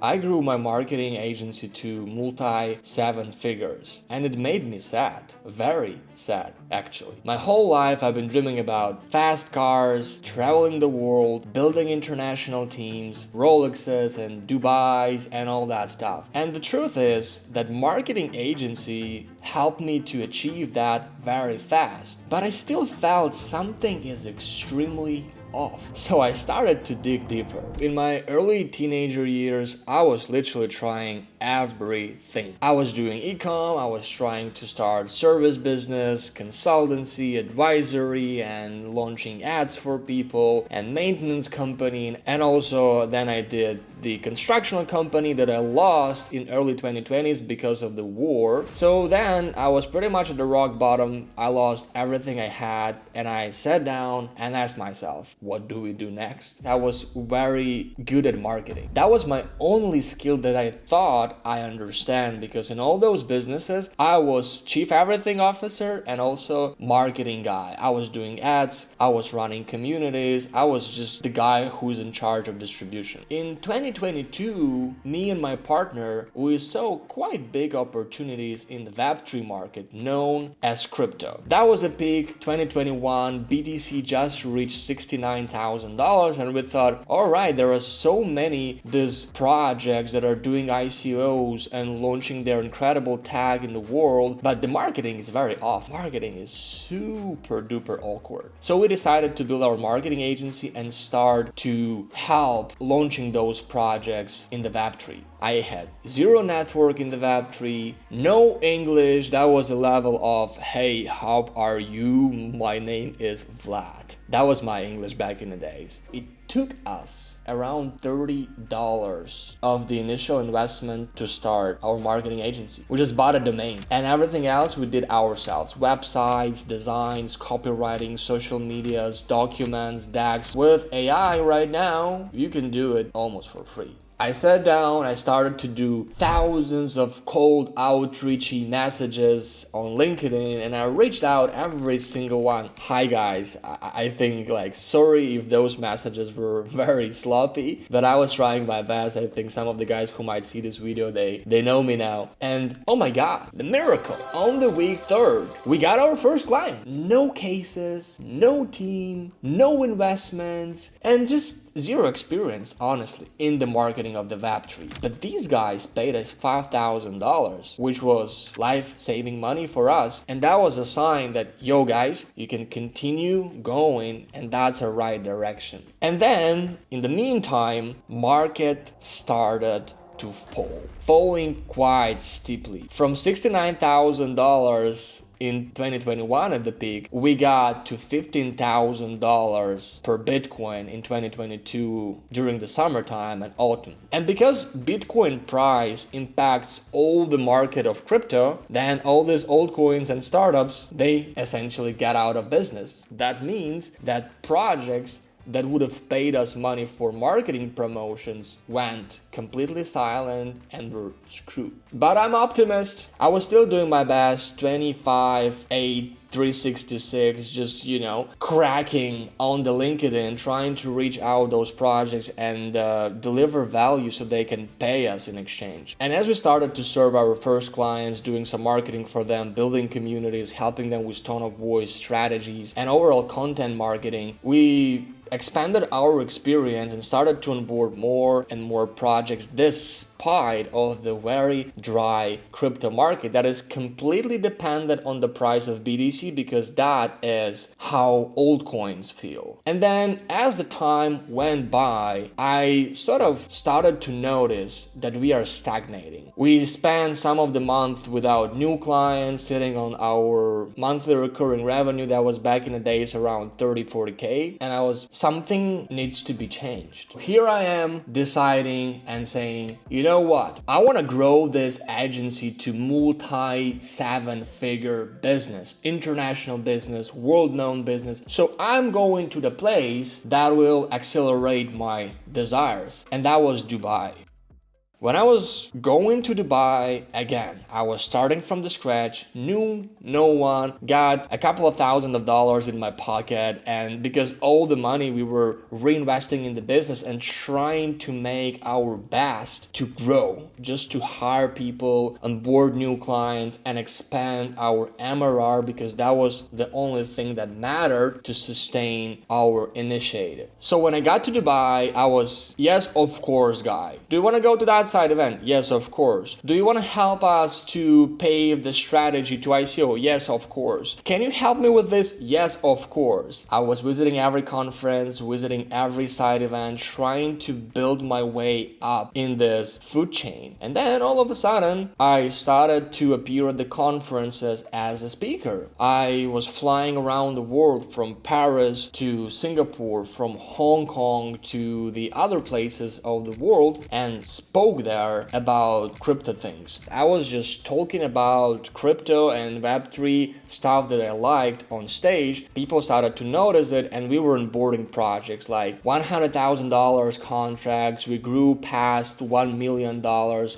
I grew my marketing agency to multi-seven figures, and it made me sad. Very sad, actually. My whole life I've been dreaming about fast cars, traveling the world, building international teams, Rolexes and Dubais and all that stuff. And the truth is that marketing agency helped me to achieve that very fast. But I still felt something is extremely off. So I started to dig deeper. In my early teenager years, I was literally trying everything. I was doing e-com, I was trying to start service business, consultancy, advisory, and launching ads for people, and maintenance company, and also then I did the construction company that I lost in early 2020s because of the war. So then I was pretty much at the rock bottom. I lost everything I had, and I sat down and asked myself, what do we do next? I was very good at marketing. That was my only skill that I thought I understand, because in all those businesses, I was chief everything officer and also marketing guy. I was doing ads, I was running communities, I was just the guy who's in charge of distribution. In 2022, me and my partner, we saw quite big opportunities in the Web3 market known as crypto. That was a peak. 2021, BTC just reached $69,000, and we thought, all right, there are so many these projects that are doing ICOs and launching their incredible tag in the world, but the marketing is very off. Marketing is super duper awkward. So we decided to build our marketing agency and start to help launching those projects in the Web3. I had zero network in the Web3, no English. That was a level of, hey, how are you? My name is Vlad. That was my English back in the days. It took us around $30 of the initial investment to start our marketing agency. We just bought a domain, and everything else we did ourselves. Websites, designs, copywriting, social medias, documents, decks. With AI right now, you can do it almost for free. I sat down, I started to do thousands of cold outreachy messages on LinkedIn, and I reached out every single one. Hi guys, I think sorry if those messages were very sloppy, but I was trying my best. I think some of the guys who might see this video, they know me now. And oh my god, the miracle. On the week 3rd, we got our first client. No cases, no team, no investments, and just zero experience, honestly, in the marketing of the Web3. But these guys paid us $5,000, which was life-saving money for us. And that was a sign that, yo guys, you can continue going, and that's a right direction. And then, in the meantime, market started to falling quite steeply. From $69,000 in 2021 at the peak, we got to $15,000 per Bitcoin in 2022 during the summertime and autumn. And because Bitcoin price impacts all the market of crypto, then all these altcoins and startups, they essentially get out of business. That means that projects that would have paid us money for marketing promotions went completely silent and were screwed. But I'm optimist. I was still doing my best, 25, 8, 366, just, cracking on the LinkedIn, trying to reach out those projects and deliver value so they can pay us in exchange. And as we started to serve our first clients, doing some marketing for them, building communities, helping them with tone of voice strategies, and overall content marketing, we expanded our experience and started to onboard more and more projects despite of the very dry crypto market that is completely dependent on the price of BTC, because that is how altcoins feel. And then as the time went by, I sort of started to notice that we are stagnating. We spent some of the month without new clients, sitting on our monthly recurring revenue that was back in the days around 30-40K, and I was, something needs to be changed. Here I am deciding and saying, you know what? I want to grow this agency to multi-7-figure business, international business, world-known business. So I'm going to the place that will accelerate my desires, and that was Dubai. When I was going to Dubai, again, I was starting from the scratch, knew no one, got a couple of $1,000s in my pocket, and because all the money we were reinvesting in the business and trying to make our best to grow, just to hire people, onboard new clients, and expand our MRR, because that was the only thing that mattered to sustain our initiative. So when I got to Dubai, I was, yes, of course, guy. Do you want to go to that side event? Yes, of course. Do you want to help us to pave the strategy to ICO? Yes, of course. Can you help me with this? Yes, of course. I was visiting every conference, visiting every side event, trying to build my way up in this food chain. And then all of a sudden, I started to appear at the conferences as a speaker. I was flying around the world from Paris to Singapore, from Hong Kong to the other places of the world, and spoke there about crypto things. I was just talking about crypto and Web3 stuff that I liked on stage. People started to notice it, and we were onboarding projects like $100,000 contracts. We grew past $1 million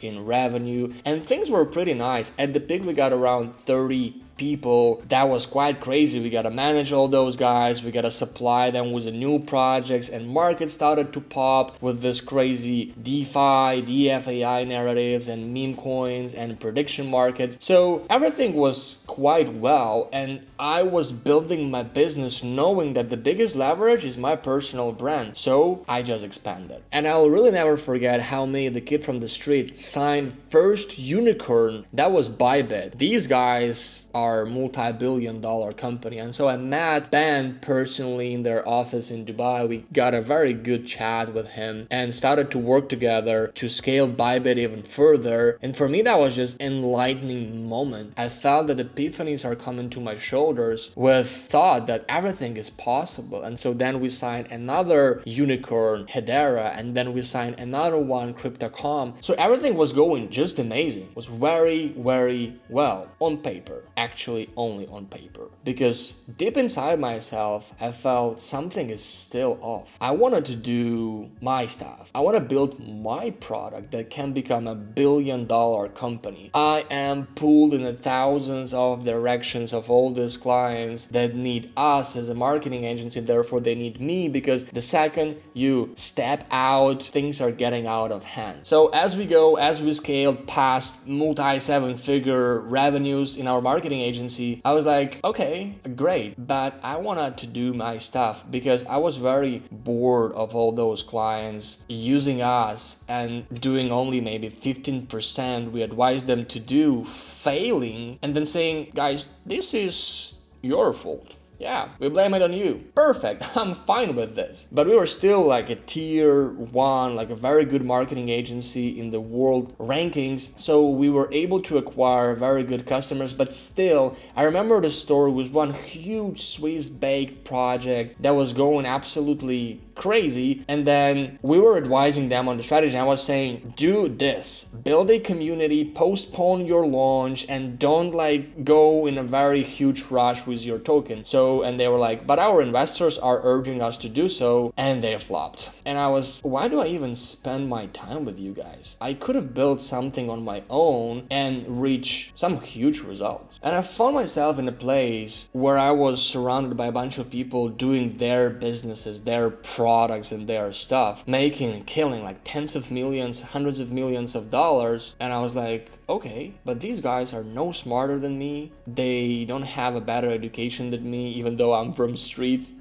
in revenue, and things were pretty nice. At the peak, we got around 30 people. That was quite crazy. We gotta manage all those guys, we gotta supply them with the new projects, and markets started to pop with this crazy DeFi, DFAI narratives and meme coins and prediction markets. So everything was quite well, and I was building my business knowing that the biggest leverage is my personal brand. So I just expanded. And I'll really never forget how me, the kid from the street, signed first unicorn. That was Bybit. These guys are multi-billion-dollar company, and so I met Ben personally in their office in Dubai. We got a very good chat with him and started to work together to scale Bybit even further. And for me, that was just enlightening moment. I felt that epiphanies are coming to my shoulders with thought that everything is possible. And so then we signed another unicorn, Hedera, and then we signed another one, Crypto.com. So everything was going just amazing. It was very, very well on paper. Actually only on paper, because deep inside myself I felt something is still off. I wanted to do my stuff. I want to build my product that can become a billion-dollar company. I am pulled in the thousands of directions of all these clients that need us as a marketing agency, therefore they need me, because the second you step out, things are getting out of hand. So as we scale past multi-7-figure revenues in our marketing agency, I was like, okay, great, but I wanted to do my stuff, because I was very bored of all those clients using us and doing only maybe 15% we advised them to do, failing, and then saying, guys, this is your fault. Yeah, we blame it on you. Perfect, I'm fine with this. But we were still like a tier 1, like a very good marketing agency in the world rankings. So we were able to acquire very good customers, but still, I remember the story was one huge Swiss baked project that was going absolutely crazy, and then we were advising them on the strategy. I was saying, do this, build a community, postpone your launch, and don't like go in a very huge rush with your token. So, and they were like, but our investors are urging us to do so, and they flopped. And I was, why do I even spend my time with you guys? I could have built something on my own and reach some huge results. And I found myself in a place where I was surrounded by a bunch of people doing their businesses, their products and their stuff, making and killing like tens of millions, hundreds of millions of dollars. And I was like, okay, but these guys are no smarter than me. They don't have a better education than me, even though I'm from streets.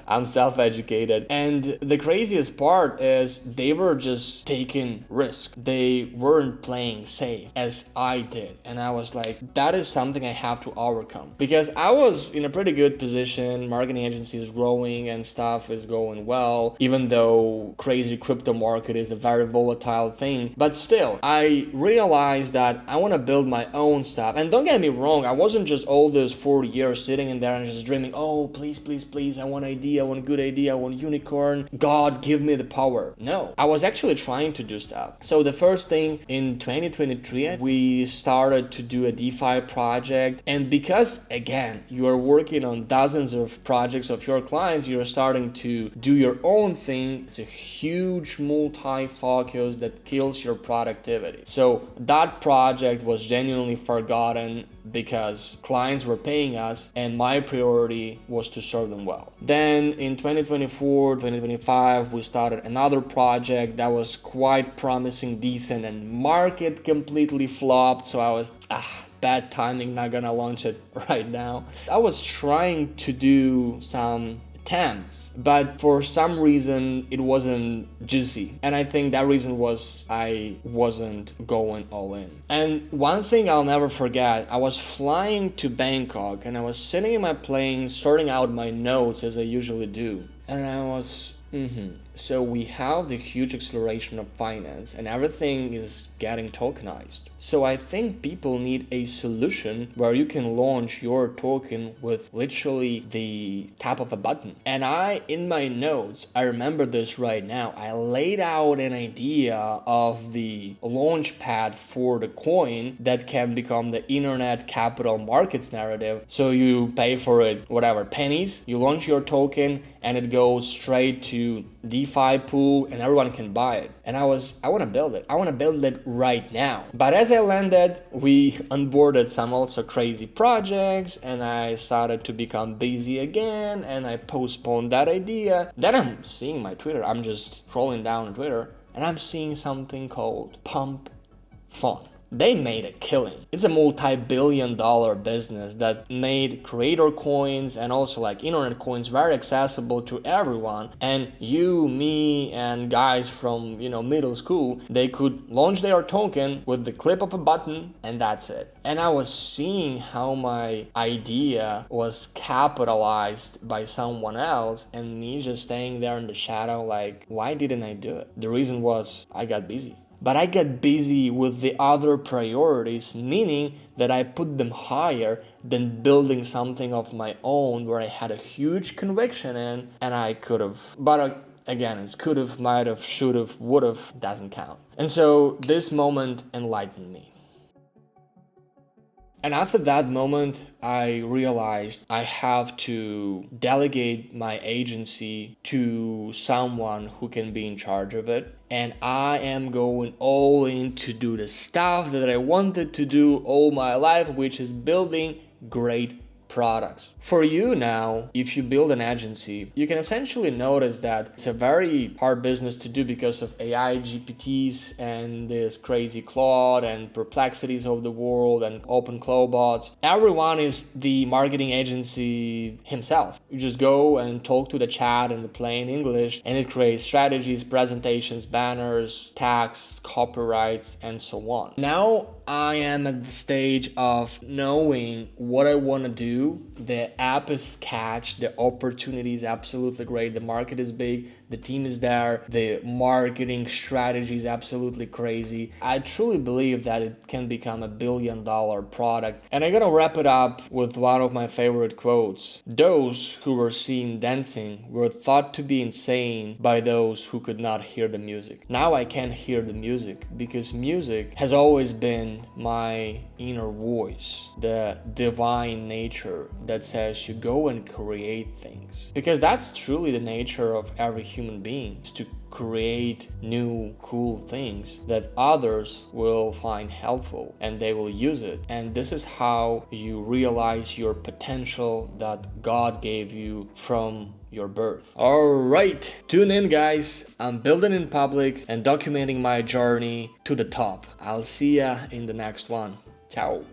I'm self-educated. And the craziest part is they were just taking risk. They weren't playing safe as I did. And I was like, that is something I have to overcome, because I was in a pretty good position. Marketing agency is growing and stuff is going well, even though crazy crypto market is a very volatile thing. But still, I realized that I want to build my own stuff. And don't get me wrong, I wasn't just all those 4 years sitting in there and just dreaming screaming, oh, please, please, please, I want idea, I want good idea, I want unicorn. God, give me the power. No, I was actually trying to do stuff. So the first thing in 2023, we started to do a DeFi project. And because, again, you are working on dozens of projects of your clients, you're starting to do your own thing. It's a huge multi-focus that kills your productivity. So that project was genuinely forgotten because clients were paying us and my priority was to serve them well. Then in 2024, 2025, we started another project that was quite promising, decent, and market completely flopped. So I was, bad timing, not gonna launch it right now. I was trying to do some attempts, but for some reason it wasn't juicy, and I think that reason was I wasn't going all in. And one thing I'll never forget, I was flying to Bangkok and I was sitting in my plane sorting out my notes as I usually do, and I was so we have the huge acceleration of finance and everything is getting tokenized. So I think people need a solution where you can launch your token with literally the tap of a button. And in my notes, I remember this right now, I laid out an idea of the launch pad for the coin that can become the internet capital markets narrative. So you pay for it, whatever, pennies, you launch your token and it goes straight to DeFi pool and everyone can buy it. And I want to build it. I want to build it right now. But as I landed, we onboarded some also crazy projects and I started to become busy again and I postponed that idea. Then I'm seeing my Twitter. I'm just scrolling down Twitter and I'm seeing something called Pump Fun. They made a killing. It's a multi-billion-dollar business that made creator coins and also like internet coins very accessible to everyone. And you, me, and guys from middle school, they could launch their token with the click of a button, and that's it. And I was seeing how my idea was capitalized by someone else, and me just staying there in the shadow, like, why didn't I do it? The reason was I got busy. But I got busy with the other priorities, meaning that I put them higher than building something of my own where I had a huge conviction in, and I could have, but again, it's could have, might have, should have, would have, doesn't count. And so this moment enlightened me. And after that moment, I realized I have to delegate my agency to someone who can be in charge of it. And I am going all in to do the stuff that I wanted to do all my life, which is building great products. For you now, if you build an agency, you can essentially notice that it's a very hard business to do because of AI, GPTs, and this crazy Claude and Perplexities of the world and open bots. Everyone is the marketing agency himself. You just go and talk to the chat in the plain English and it creates strategies, presentations, banners, tags, copyrights, and so on. Now I am at the stage of knowing what I want to do. The app is catched, the opportunity is absolutely great, the market is big, the team is there, the marketing strategy is absolutely crazy. I truly believe that it can become $1 billion product. And I'm gonna wrap it up with one of my favorite quotes. Those who were seen dancing were thought to be insane by those who could not hear the music. Now I can hear the music because music has always been my inner voice, the divine nature that says you go and create things. Because that's truly the nature of every human being, is to create new cool things that others will find helpful and they will use it. And this is how you realize your potential that God gave you from your birth. All right, tune in guys. I'm building in public and documenting my journey to the top. I'll see ya in the next one. Ciao.